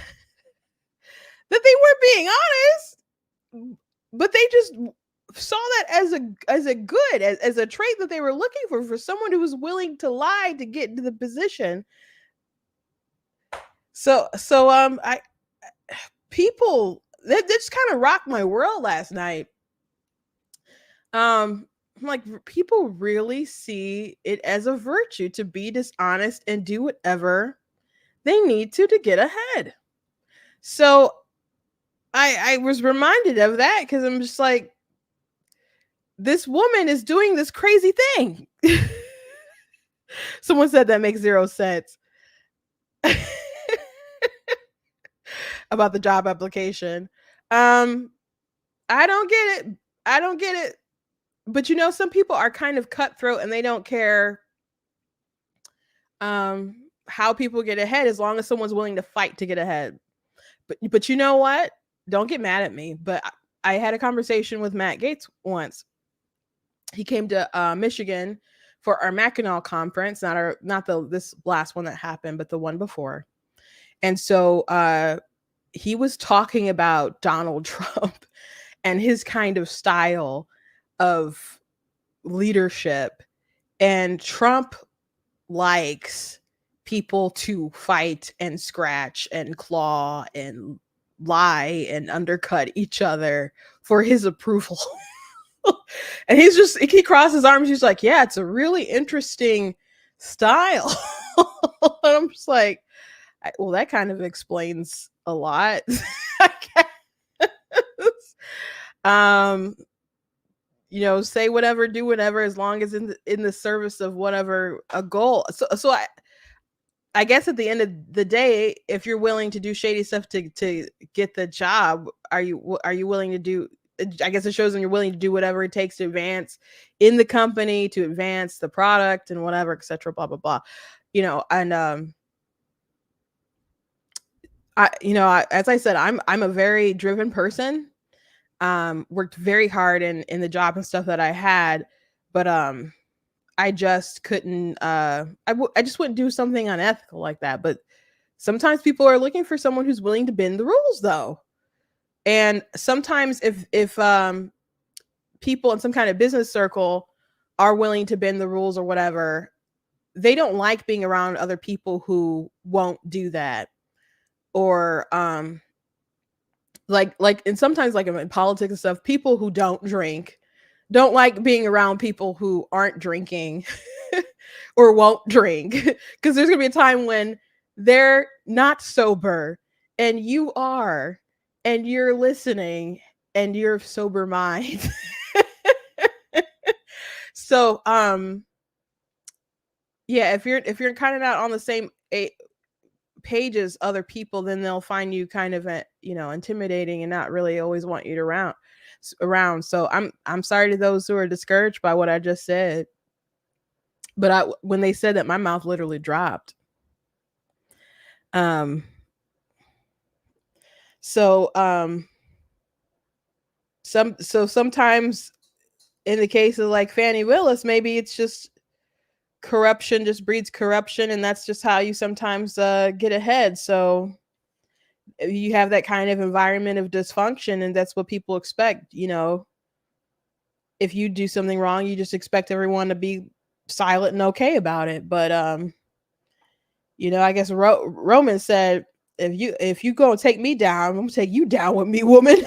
they weren't being honest, but they just saw that as a good, as a trait that they were looking for someone who was willing to lie to get into the position. So I people that just kind of rocked my world last night. Like people really see it as a virtue to be dishonest and do whatever they need to get ahead. So I was reminded of that because I'm just like, this woman is doing this crazy thing. Someone said that makes zero sense about the job application. I don't get it. But some people are kind of cutthroat and they don't care how people get ahead as long as someone's willing to fight to get ahead. But you know what? Don't get mad at me. But I had a conversation with Matt Gaetz once. He came to Michigan for our Mackinac conference, not this last one that happened, but the one before. And so he was talking about Donald Trump and his kind of style of leadership. And Trump likes people to fight and scratch and claw and lie and undercut each other for his approval. And he crosses his arms. He's like, yeah, it's a really interesting style. And I'm just like, well, that kind of explains a lot. Say whatever, do whatever, as long as in the service of whatever a goal. So I guess at the end of the day, if you're willing to do shady stuff to get the job, are you willing to do? I guess it shows when you're willing to do whatever it takes to advance in the company, to advance the product and whatever, etc. Blah blah blah. And as I said, I'm a very driven person. Worked very hard in the job and stuff that I had, but I just couldn't. I just wouldn't do something unethical like that. But sometimes people are looking for someone who's willing to bend the rules, though. And sometimes if people in some kind of business circle are willing to bend the rules or whatever, they don't like being around other people who won't do that, or and sometimes like in politics and stuff, people who don't drink don't like being around people who aren't drinking or won't drink, because there's gonna be a time when they're not sober and you are, and you're listening and you're sober mind. So yeah, if you're kind of not on the same page as other people, then they'll find you kind of intimidating and not really always want you to around. So I'm sorry to those who are discouraged by what I just said, but when they said that, my mouth literally dropped. Sometimes in the case of like Fani Willis, maybe it's just corruption just breeds corruption, and that's just how you sometimes get ahead. So you have that kind of environment of dysfunction, and that's what people expect. If you do something wrong, you just expect everyone to be silent and okay about it. But I guess Roman said, if you go take me down, I'm gonna take you down with me, woman.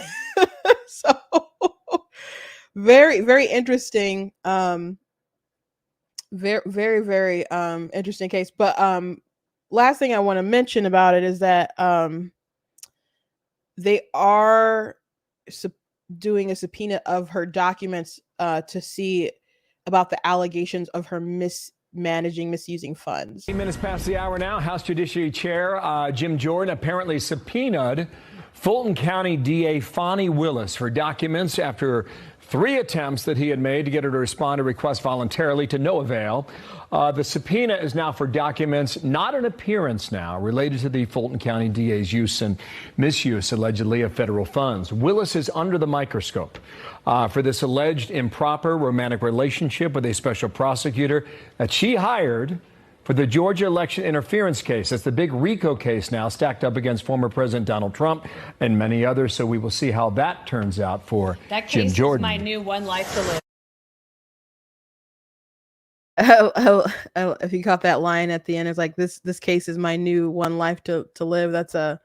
So very, very interesting. Very, very, very interesting case. But last thing I want to mention about it is that they are doing a subpoena of her documents to see about the allegations of her misusing funds. 8 minutes past the hour now. House Judiciary Chair Jim Jordan apparently subpoenaed Fulton County DA Fani Willis for documents after 3 attempts that he had made to get her to respond to requests voluntarily, to no avail. The subpoena is now for documents, not an appearance now, related to the Fulton County DA's use and misuse, allegedly, of federal funds. Willis is under the microscope for this alleged improper romantic relationship with a special prosecutor that she hired for the Georgia election interference case. That's the big RICO case now, stacked up against former President Donald Trump and many others. So we will see how that turns out for Jim Jordan. That case is my new one life to live. If you caught that line at the end, it's like, this case is my new one life to live. That's a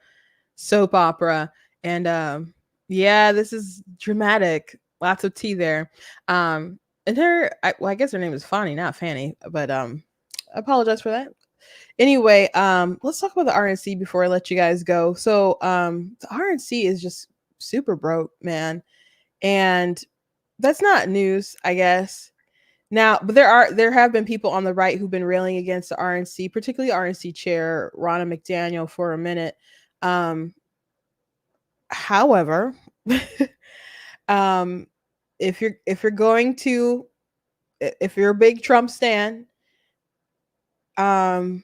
soap opera. And yeah, this is dramatic. Lots of tea there. And I guess her name is Fani, not Fanny, but I apologize for that. Anyway, let's talk about the RNC before I let you guys go. So the RNC is just super broke, man. And that's not news, I guess. Now, but there have been people on the right who've been railing against the RNC, particularly RNC chair Ronna McDaniel, for a minute. However, if you're a big Trump stan, I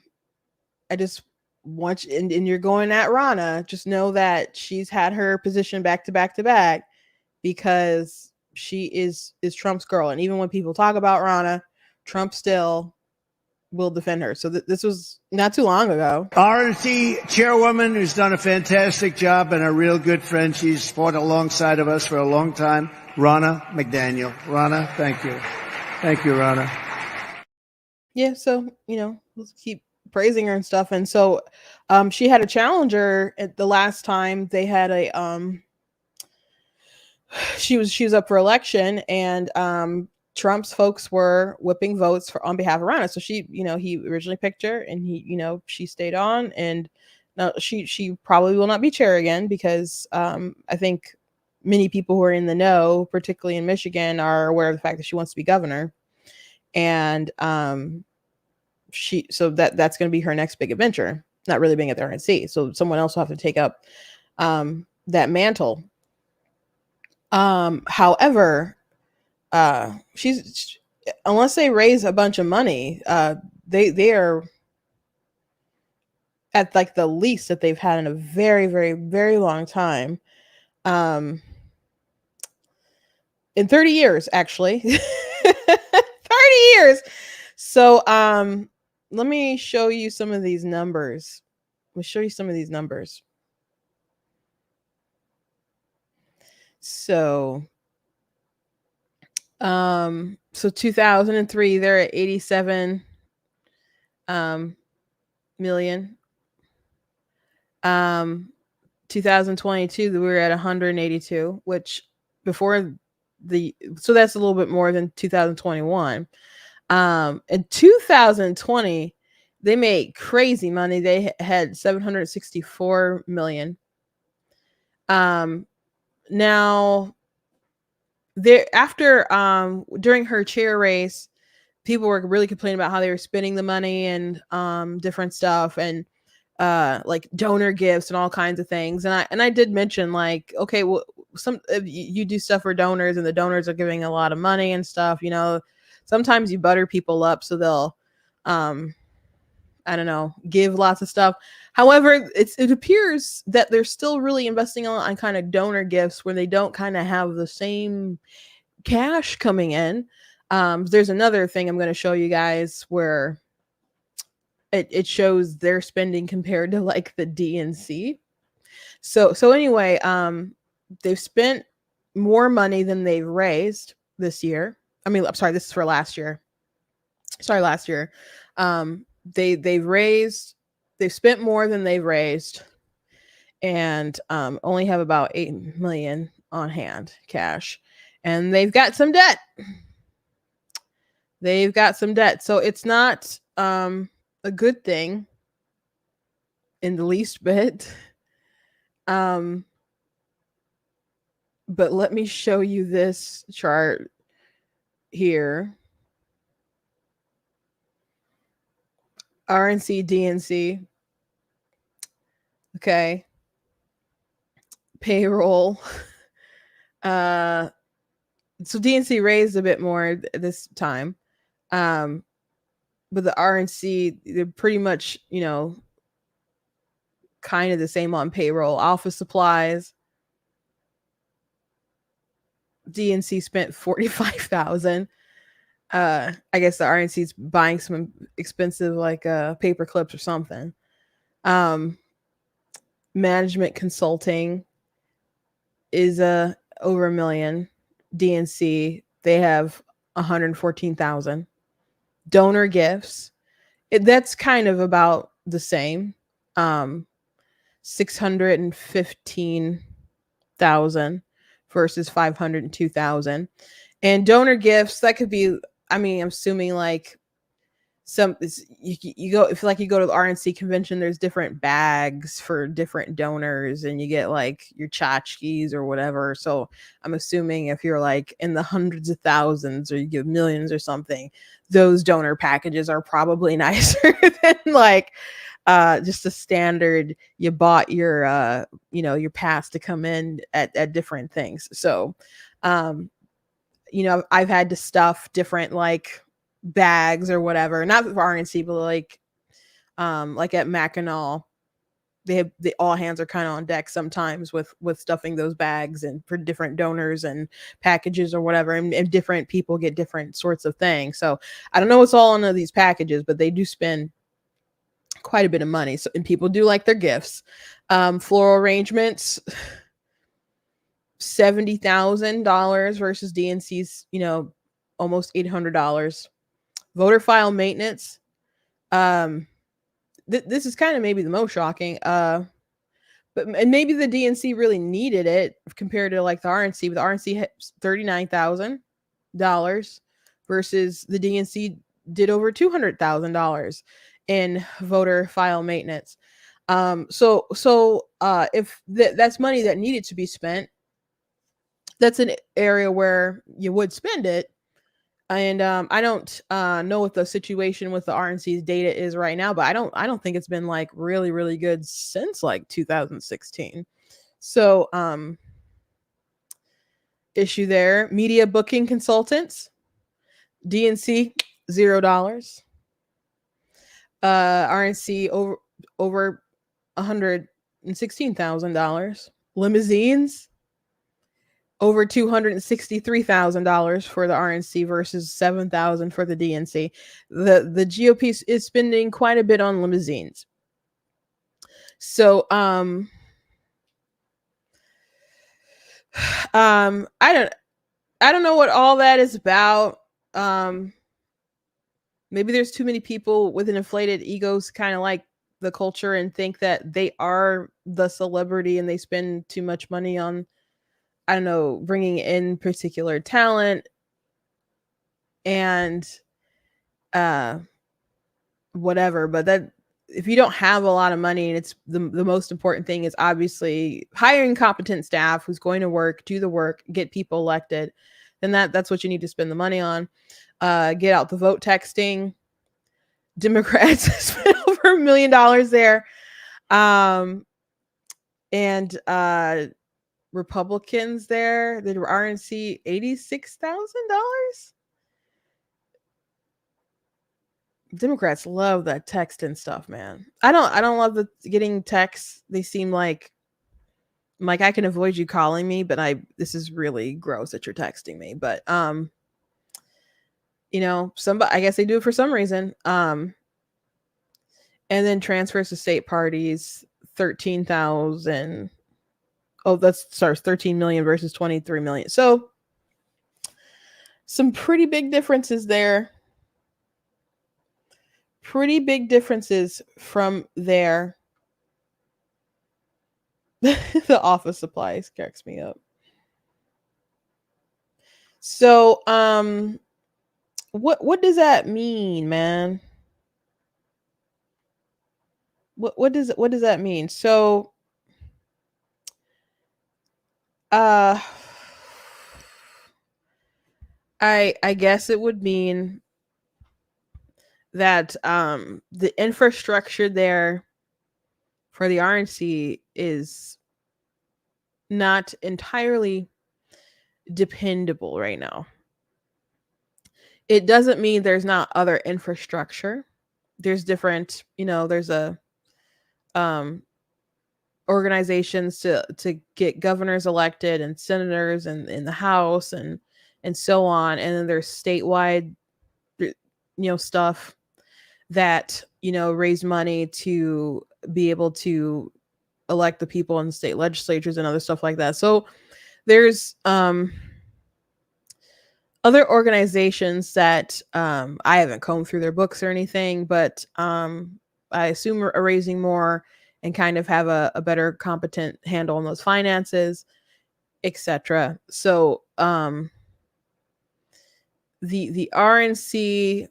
just want you, and you're going at Ronna, just know that she's had her position back to back to back, because she is Trump's girl. And even when people talk about Ronna, Trump still will defend her. So this was not too long ago. RNC chairwoman who's done a fantastic job and a real good friend. She's fought alongside of us for a long time. Ronna McDaniel. Ronna, thank you. Thank you, Ronna. Yeah, so, let's keep praising her and stuff. And so she had a challenger at the last time they had a she was up for election, and Trump's folks were whipping votes on behalf of Ronna. So she, he originally picked her, and she stayed on, and now she probably will not be chair again, because I think many people who are in the know, particularly in Michigan, are aware of the fact that she wants to be governor. And so that's going to be her next big adventure, not really being at the RNC. So someone else will have to take up that mantle. However, she's, unless they raise a bunch of money, they are at like the least that they've had in a very, very, very long time. In 30 years, actually. 30 years. So let me show you some of these numbers. So 2003, they're at 87. million. 2022 we were at 182, which before so that's a little bit more than 2021. In 2020 they made crazy money. They had 764 million. Now there after during her chair race, people were really complaining about how they were spending the money and different stuff, and like donor gifts and all kinds of things. And I did mention, like, okay, well, some you do stuff for donors and the donors are giving a lot of money and stuff, you know. Sometimes you butter people up so they'll I don't know, give lots of stuff. However, it appears that they're still really investing on kind of donor gifts where they don't kind of have the same cash coming in. There's another thing I'm going to show you guys where it shows their spending compared to like the DNC. So anyway, they've spent more money than they've raised this year. I mean, I'm sorry, this is for last year. Sorry, last year. They've spent more than they've raised, and only have about 8 million on hand cash, and they've got some debt. So it's not a good thing in the least bit. But let me show you this chart here. RNC, DNC. Okay. Payroll. So DNC raised a bit more this time. But the RNC, they're pretty much, you know, kind of the same on payroll. Office supplies. DNC spent 45,000. I guess the RNC's buying some expensive like paper clips or something. Management consulting is over $1 million. DNC, they have 114,000. Donor gifts, that's kind of about the same. 615,000 versus 502,000. And donor gifts, that could be, I mean, I'm assuming like you go, if like you go to the RNC convention, there's different bags for different donors and you get like your tchotchkes or whatever. So I'm assuming if you're like in the hundreds of thousands or you give millions or something, those donor packages are probably nicer than like just a standard, you bought your you know, your pass to come in at different things. So you know, I've had to stuff different like bags or whatever, not for RNC, but like at Mackinac, the all hands are kind of on deck sometimes with stuffing those bags and for different donors and packages or whatever, and different people get different sorts of things. So I don't know what's all in these packages, but they do spend quite a bit of money. So, and people do like their gifts. Floral arrangements, $70,000 versus DNC's, you know, almost $800. Voter file maintenance. This is kind of maybe the most shocking. But and maybe the DNC really needed it compared to like the RNC. But the RNC had $39,000 versus the DNC did over $200,000 in voter file maintenance. So if that's money that needed to be spent, that's an area where you would spend it. And I don't know what the situation with the RNC's data is right now, but I don't think it's been like really, really good since like 2016. So issue there. Media booking consultants, DNC $0. RNC over $116,000. Limousines, over $263,000 for the RNC versus $7,000 for the DNC. The GOP is spending quite a bit on limousines. So I don't know what all that is about. Maybe there's too many people with an inflated egos, kind of like the culture, and think that they are the celebrity and they spend too much money on, I don't know, bringing in particular talent and uh whatever. But that, if you don't have a lot of money, and it's the most important thing is obviously hiring competent staff who's going to work, do the work, get people elected, then that's what you need to spend the money on. Get out the vote texting. Democrats spent over $1 million there. And Republicans there, the RNC, $86,000. Democrats love that text and stuff, man. I don't love the getting texts. They seem like I can avoid you calling me, but this is really gross that you're texting me. But somebody, I guess they do it for some reason. And then transfers to state parties, 13,000. Oh, that starts 13 million versus 23 million. So some pretty big differences there. Pretty big differences from there. The office supplies cracks me up. So, what does that mean, man? What does that mean? So, I guess it would mean that the infrastructure there for the RNC is not entirely dependable right now. It doesn't mean there's not other infrastructure. There's different, there's a organizations to get governors elected and senators and in the House and so on. And then there's statewide, stuff that, raise money to be able to elect the people in the state legislatures and other stuff like that. So there's other organizations that I haven't combed through their books or anything, but I assume are raising more and kind of have a better competent handle on those finances, etc. So the RNC,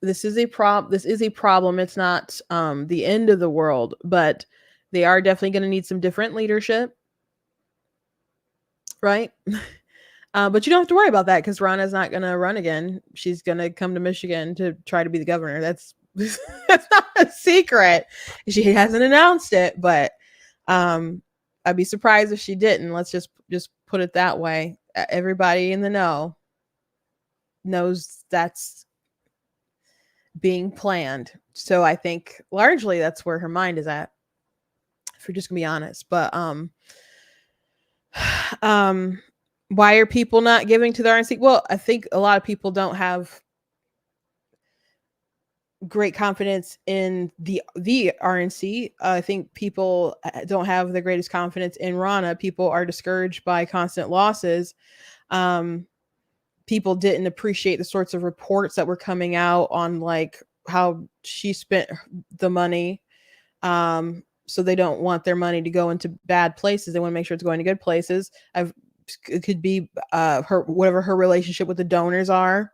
this is a problem. It's not the end of the world, but they are definitely going to need some different leadership, right? But you don't have to worry about that because Rana's not going to run again. She's going to come to Michigan to try to be the governor. That's not a secret. She hasn't announced it, but I'd be surprised if she didn't. Let's just put it that way. Everybody in the know knows that's being planned. So I think largely that's where her mind is at, if we're just gonna be honest. But why are people not giving to the RNC? Well, I think a lot of people don't have great confidence in the RNC. I think people don't have the greatest confidence in Rana. People are discouraged by constant losses. People didn't appreciate the sorts of reports that were coming out on like how she spent the money. So they don't want their money to go into bad places. They want to make sure it's going to good places. It could be whatever her relationship with the donors are.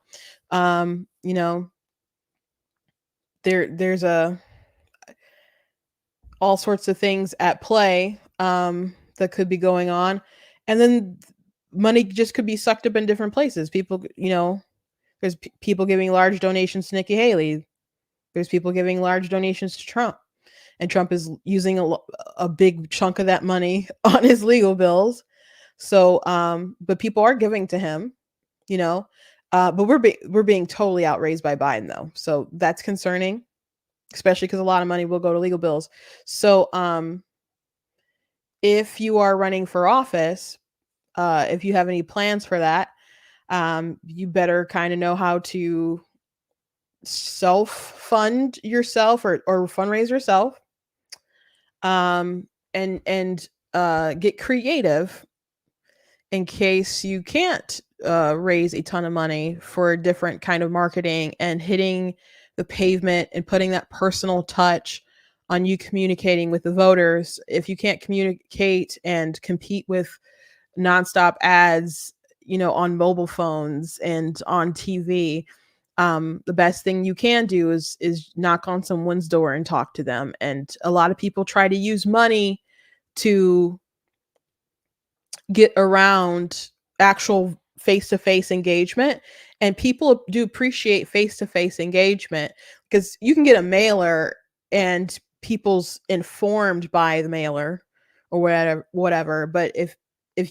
There's all sorts of things at play that could be going on, and then money just could be sucked up in different places. People, there's people giving large donations to Nikki Haley. There's people giving large donations to Trump, and Trump is using a big chunk of that money on his legal bills. So, but people are giving to him, but we're being totally outraised by Biden though. So that's concerning, especially because a lot of money will go to legal bills. So, if you are running for office, if you have any plans for that, you better kind of know how to self-fund yourself or fundraise yourself, and get creative in case you can't raise a ton of money for different kind of marketing and hitting the pavement and putting that personal touch on you communicating with the voters. If you can't communicate and compete with nonstop ads, on mobile phones and on TV, the best thing you can do is knock on someone's door and talk to them. And a lot of people try to use money to get around actual face-to-face engagement, and people do appreciate face-to-face engagement because you can get a mailer and people's informed by the mailer or whatever. But if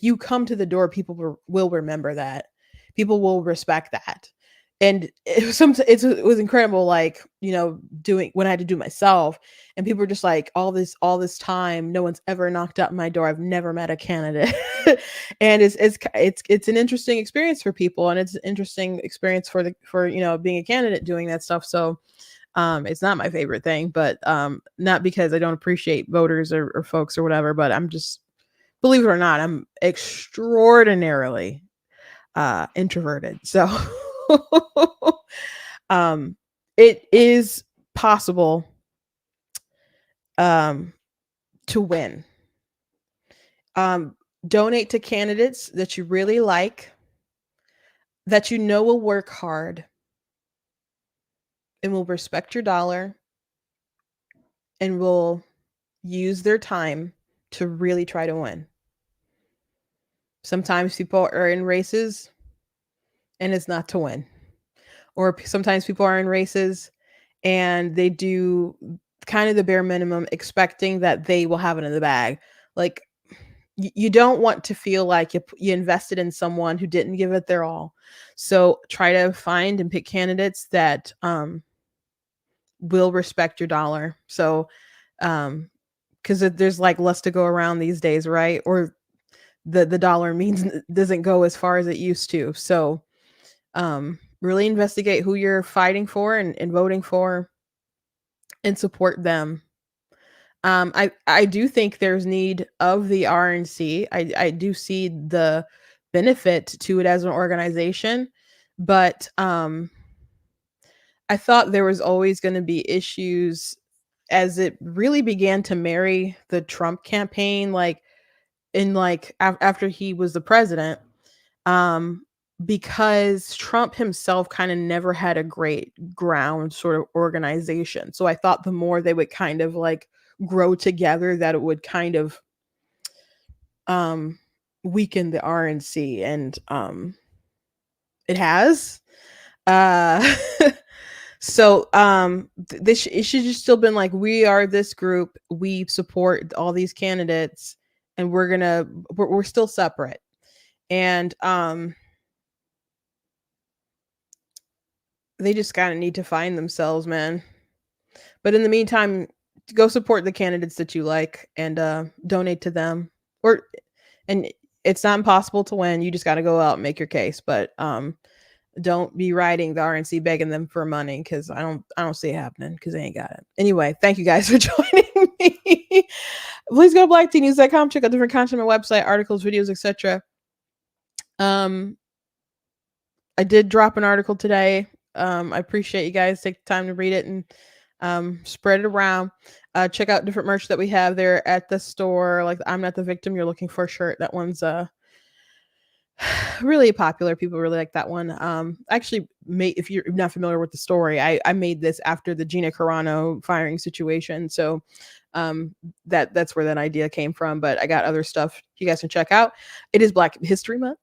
you come to the door, people will remember that. People will respect that. And it was incredible, like, doing when I had to do it myself, and people were just like, all this time, no one's ever knocked at my door. I've never met a candidate. And it's an interesting experience for people, and it's an interesting experience for being a candidate doing that stuff. So it's not my favorite thing, but not because I don't appreciate voters or folks or whatever, but I'm just, believe it or not, I'm extraordinarily introverted. So it is possible to win. Donate to candidates that you really like, that will work hard and will respect your dollar and will use their time to really try to win. Sometimes people are in races and it's not to win. Or sometimes people are in races and they do kind of the bare minimum, expecting that they will have it in the bag. Like, you don't want to feel like you invested in someone who didn't give it their all. So try to find and pick candidates that will respect your dollar. So because there's like less to go around these days, right? Or the dollar doesn't go as far as it used to. So really investigate who you're fighting for and voting for and support them. I do think there's need of the RNC. I do see the benefit to it as an organization, but I thought there was always going to be issues as it really began to marry the Trump campaign, after he was the president, because Trump himself kind of never had a great ground sort of organization. So I thought the more they would kind of grow together, that it would kind of weaken the RNC, and it has. So it should just still been like, we are this group, we support all these candidates, and we're still separate. And they just kind of need to find themselves, man. But in the meantime, go support the candidates that you like and donate to them. And it's not impossible to win. You just got to go out and make your case. But don't be writing the RNC begging them for money, because I don't see it happening, because they ain't got it. Anyway, thank you guys for joining me. Please go to blacktnews.com, check out different content on my website, articles, videos, etc. I did drop an article today. I appreciate you guys take the time to read it and spread it around. Check out different merch that we have there at the store, like the I'm Not the Victim, You're Looking for a shirt. That one's really popular. People really like that one. Actually, if you're not familiar with the story, I made this after the Gina Carano firing situation. So that's where that idea came from. But I got other stuff you guys can check out. It is Black History Month,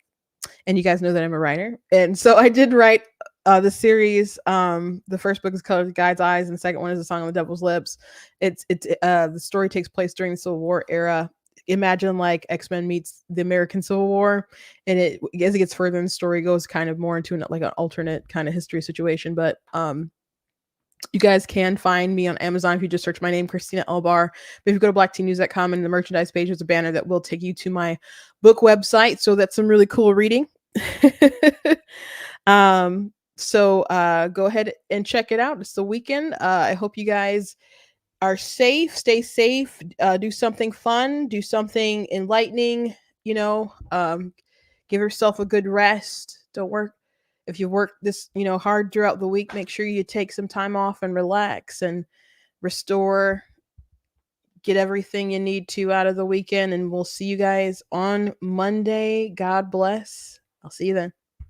and you guys know that I'm a writer, and so I did write the series. The first book is Color of the Guide's Eyes, and the second one is A Song on the Devil's Lips. It's the story takes place during the Civil War era. Imagine like X-Men meets the American Civil War, and as it gets further in the story, goes kind of more into an alternate kind of history situation. But you guys can find me on Amazon if you just search my name, Christina Elbar. But if you go to blacktnews.com, and the merchandise page, there's a banner that will take you to my book website. So that's some really cool reading. So go ahead and check it out. It's the weekend. I hope you guys are safe, stay safe, do something fun, do something enlightening, Give yourself a good rest. Don't work. If you work this, hard throughout the week, make sure you take some time off and relax and restore, get everything you need to out of the weekend. And we'll see you guys on Monday. God bless. I'll see you then.